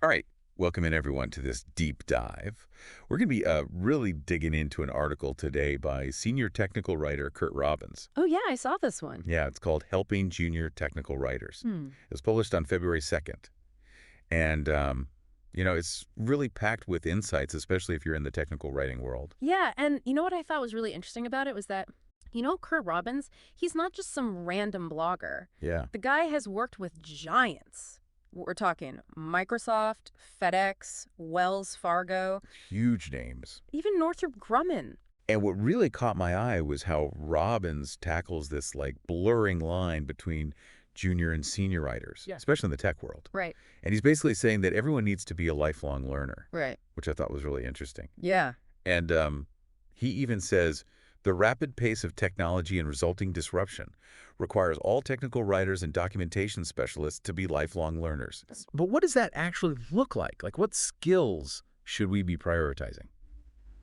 All right, welcome in everyone to this deep dive. We're going to be really digging into an article today by senior technical writer Curt Robbins. Oh, yeah, I saw this one. Yeah, it's called Helping Junior Technical Writers. Hmm. It was published on February 2nd. And, it's really packed with insights, especially if you're in the technical writing world. Yeah, and you know what I thought was really interesting about it was that, Curt Robbins, he's not just some random blogger. Yeah, The guy has worked with giants. We're talking Microsoft, FedEx, Wells Fargo, huge names. even Northrop Grumman. And what really caught my eye was how Robbins tackles this like blurring line between junior and senior writers, Yeah. especially in the tech world. Right, And he's basically saying that everyone needs to be a lifelong learner, right. which I thought was really interesting. Yeah. And he even says, the rapid pace of technology and resulting disruption requires all technical writers and documentation specialists to be lifelong learners. But what does that actually look like? Like, what skills should we be prioritizing?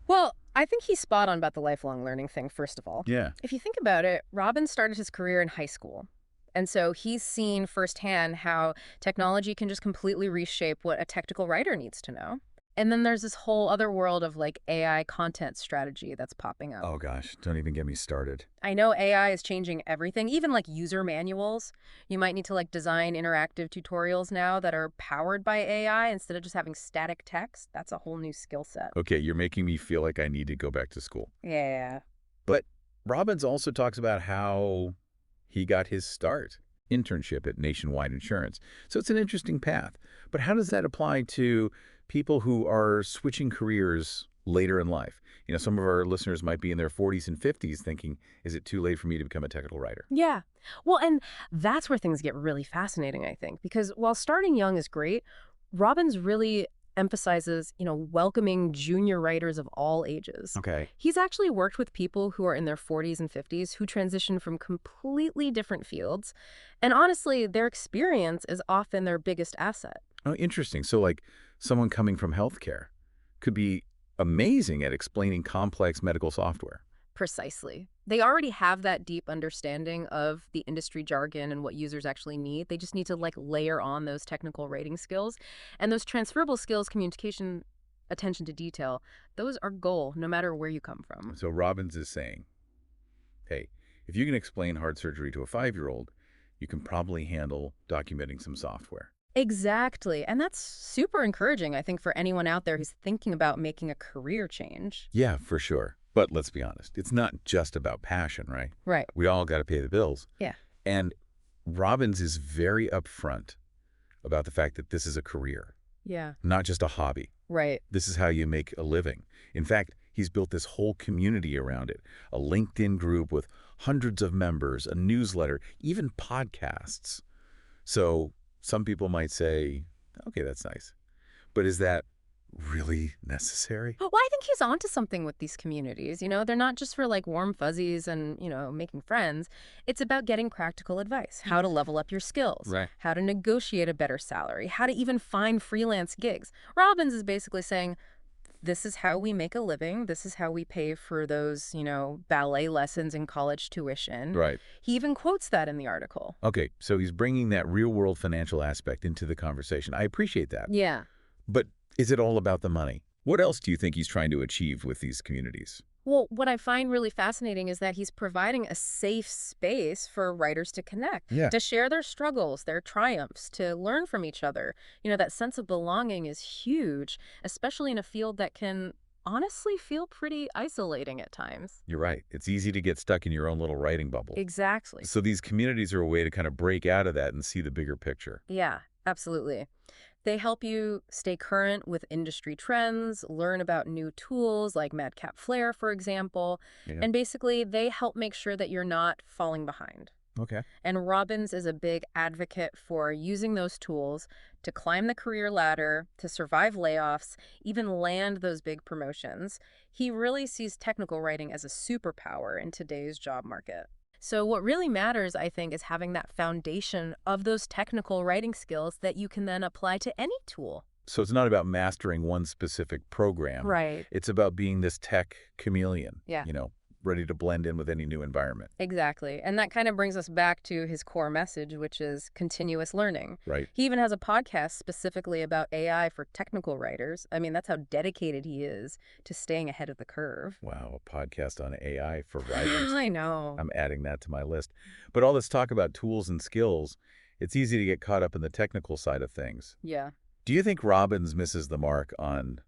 Well, I think he's spot on about the lifelong learning thing, first of all. Yeah. If you think about it, Robbins started his career in high school. And so he's seen firsthand how technology can just completely reshape what a technical writer needs to know. And then there's this whole other world of like AI content strategy that's popping up. Oh, gosh, don't even get me started. I know AI is changing everything, even like user manuals. You might need to like design interactive tutorials now that are powered by AI instead of just having static text. That's a whole new skill set. Okay, you're making me feel like I need to go back to school. Yeah. But Robbins also talks about how he got his start, internship at Nationwide Insurance. So it's an interesting path. But how does that apply to people who are switching careers later in life? Some of our listeners might be in their 40s and 50s thinking, is it too late for me to become a technical writer? Yeah. Well, and that's where things get really fascinating, I think, because while starting young is great, Robbins really emphasizes, welcoming junior writers of all ages. Okay. He's actually worked with people who are in their 40s and 50s who transition from completely different fields. And honestly, their experience is often their biggest asset. Oh, interesting. So like someone coming from healthcare could be amazing at explaining complex medical software. Precisely. They already have that deep understanding of the industry jargon and what users actually need. They just need to like layer on those technical writing skills. And those transferable skills, communication, attention to detail, those are gold no matter where you come from. So Robbins is saying, hey, if you can explain heart surgery to a 5-year-old, you can probably handle documenting some software. Exactly. And that's super encouraging, I think, for anyone out there who's thinking about making a career change. Yeah, for sure. But let's be honest, it's not just about passion, right? Right. We all got to pay the bills. Yeah. And Robbins is very upfront about the fact that this is a career, Yeah. not just a hobby. Right. This is how you make a living. In fact, he's built this whole community around it, a LinkedIn group with hundreds of members, a newsletter, even podcasts. So some people might say, okay, that's nice. But is that really necessary? Well, I think he's onto something with these communities. They're not just for like warm fuzzies and, making friends. It's about getting practical advice, how to level up your skills, Right. how to negotiate a better salary, how to even find freelance gigs. Robbins is basically saying, this is how we make a living. This is how we pay for those, ballet lessons and college tuition. Right. He even quotes that in the article. Okay, so he's bringing that real-world financial aspect into the conversation. I appreciate that. Yeah. But is it all about the money? What else do you think he's trying to achieve with these communities? Well, what I find really fascinating is that he's providing a safe space for writers to connect, Yeah. to share their struggles, their triumphs, to learn from each other. That sense of belonging is huge, especially in a field that can honestly feel pretty isolating at times. You're right. It's easy to get stuck in your own little writing bubble. Exactly. So these communities are a way to kind of break out of that and see the bigger picture. Yeah, absolutely. They help you stay current with industry trends, learn about new tools like Madcap Flare, for example, Yeah. and basically they help make sure that you're not falling behind. Okay. And Robbins is a big advocate for using those tools to climb the career ladder, to survive layoffs, even land those big promotions. He really sees technical writing as a superpower in today's job market. So what really matters, I think, is having that foundation of those technical writing skills that you can then apply to any tool. So it's not about mastering one specific program. Right. It's about being this tech chameleon. Yeah. ready to blend in with any new environment. Exactly. And that kind of brings us back to his core message, which is continuous learning. Right. He even has a podcast specifically about AI for technical writers. I mean, that's how dedicated he is to staying ahead of the curve. Wow, a podcast on AI for writers. I know. I'm adding that to my list. But all this talk about tools and skills, it's easy to get caught up in the technical side of things. Yeah. Do you think Robbins misses the mark on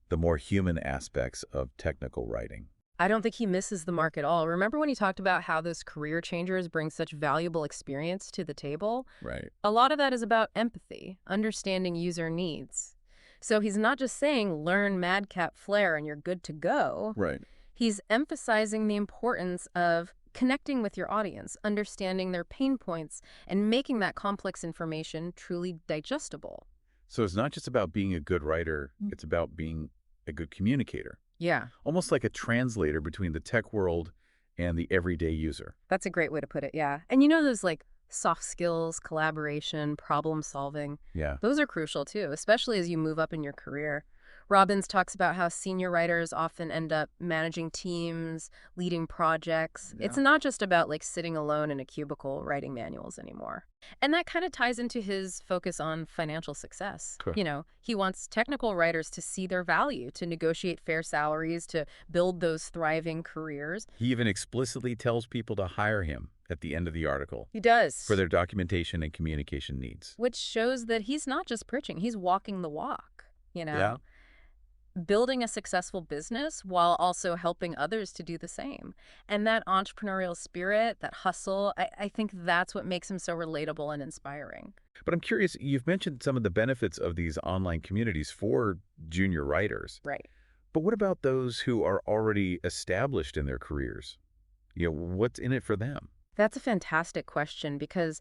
the more human aspects of technical writing? I don't think he misses the mark at all. Remember when he talked about how those career changers bring such valuable experience to the table? Right. A lot of that is about empathy, understanding user needs. So he's not just saying learn madcap flair and you're good to go. Right. He's emphasizing the importance of connecting with your audience, understanding their pain points, and making that complex information truly digestible. So it's not just about being a good writer, it's about being a good communicator. Yeah, Almost like a translator between the tech world and the everyday user. that's a great way to put it, yeah. And you know those like soft skills, collaboration, problem solving, Yeah. those are crucial too, especially as you move up in your career. Robbins talks about how senior writers often end up managing teams, leading projects. It's Yeah. not just about like sitting alone in a cubicle writing manuals anymore. And that kind of ties into his focus on financial success. Cool. You know, he wants technical writers to see their value, to negotiate fair salaries, to build those thriving careers. He even explicitly tells people to hire him at the end of the article He does. for their documentation and communication needs. Which shows that he's not just preaching, he's walking the walk, you know? Yeah. Building a successful business while also helping others to do the same. And that entrepreneurial spirit, that hustle, I think that's what makes him so relatable and inspiring. But I'm curious, you've mentioned some of the benefits of these online communities for junior writers. Right. But what about those who are already established in their careers? What's in it for them? That's a fantastic question because,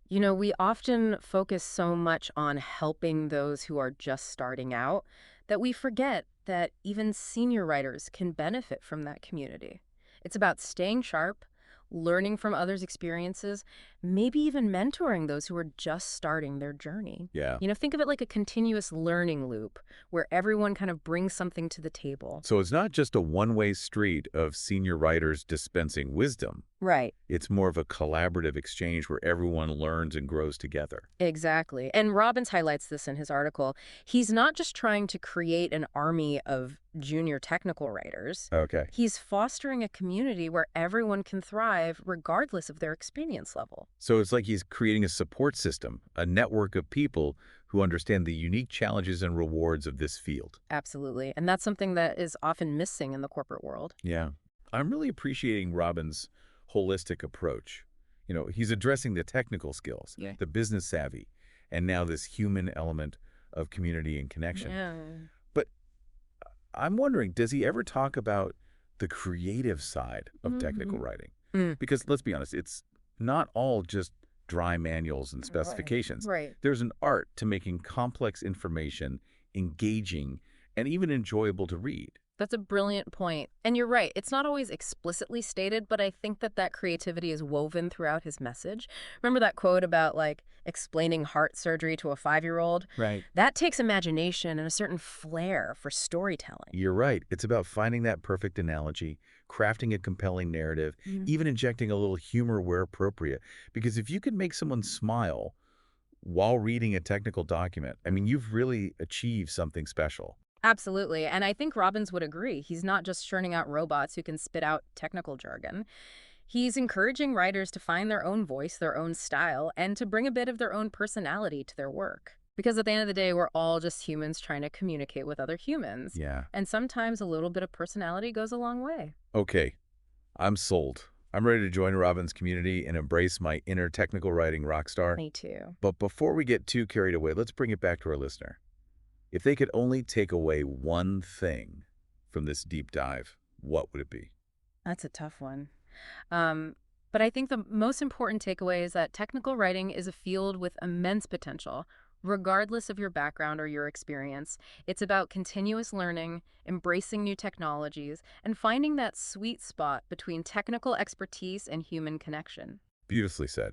you know, we often focus so much on helping those who are just starting out that we forget that even senior writers can benefit from that community. It's about staying sharp, learning from others' experiences, maybe even mentoring those who are just starting their journey. Yeah. You know, think of it like a continuous learning loop where everyone kind of brings something to the table. So it's not just a one-way street of senior writers dispensing wisdom. Right. It's more of a collaborative exchange where everyone learns and grows together. Exactly. And Robbins highlights this in his article. He's not just trying to create an army of junior technical writers. Okay. He's fostering a community where everyone can thrive regardless of their experience level. So it's like he's creating a support system, a network of people who understand the unique challenges and rewards of this field. Absolutely. And that's something that is often missing in the corporate world. Yeah. I'm really appreciating Robbins' holistic approach. He's addressing the technical skills, Yeah. the business savvy, and now this human element of community and connection. Yeah. But I'm wondering, does he ever talk about the creative side of technical writing? Mm. Because let's be honest, it's not all just dry manuals and specifications. Right. There's an art to making complex information engaging and even enjoyable to read. That's a brilliant point. And you're right. It's not always explicitly stated, but I think that creativity is woven throughout his message. Remember that quote about like explaining heart surgery to a 5-year-old? Right. That takes imagination and a certain flair for storytelling. You're right. It's about finding that perfect analogy, crafting a compelling narrative, even injecting a little humor where appropriate. Because if you can make someone smile while reading a technical document, I mean, you've really achieved something special. Absolutely. And I think Robbins would agree. He's not just churning out robots who can spit out technical jargon. He's encouraging writers to find their own voice, their own style, and to bring a bit of their own personality to their work. Because at the end of the day, we're all just humans trying to communicate with other humans. Yeah. And sometimes a little bit of personality goes a long way. Okay, I'm sold. I'm ready to join Robin's community and embrace my inner technical writing rock star. Me too. But before we get too carried away, let's bring it back to our listener. If they could only take away one thing from this deep dive, what would it be? That's a tough one. But I think the most important takeaway is that technical writing is a field with immense potential, regardless of your background or your experience. It's about continuous learning, embracing new technologies, and finding that sweet spot between technical expertise and human connection. Beautifully said.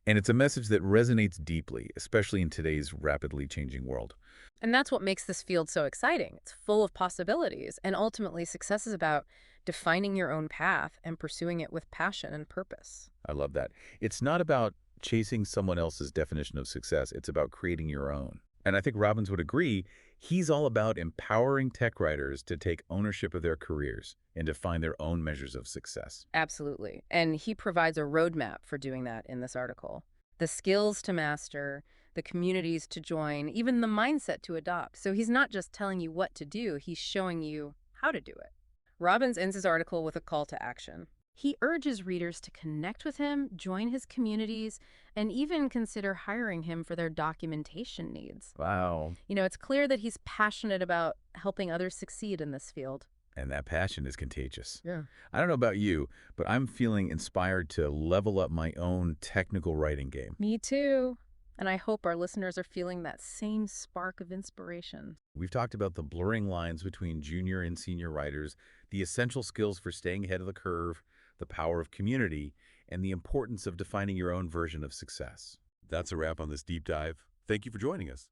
And it's a message that resonates deeply, especially in today's rapidly changing world. And that's what makes this field so exciting. It's full of possibilities, and ultimately, success is about defining your own path and pursuing it with passion and purpose. I love that. It's not about chasing someone else's definition of success. It's about creating your own. And I think Robbins would agree, he's all about empowering tech writers to take ownership of their careers and to find their own measures of success. Absolutely. And he provides a roadmap for doing that in this article. The skills to master, the communities to join, even the mindset to adopt. So he's not just telling you what to do, he's showing you how to do it. Robbins ends his article with a call to action. He urges readers to connect with him, join his communities, and even consider hiring him for their documentation needs. Wow. It's clear that he's passionate about helping others succeed in this field. And that passion is contagious. Yeah. I don't know about you, but I'm feeling inspired to level up my own technical writing game. Me too. And I hope our listeners are feeling that same spark of inspiration. We've talked about the blurring lines between junior and senior writers, the essential skills for staying ahead of the curve, the power of community, and the importance of defining your own version of success. That's a wrap on this deep dive. Thank you for joining us.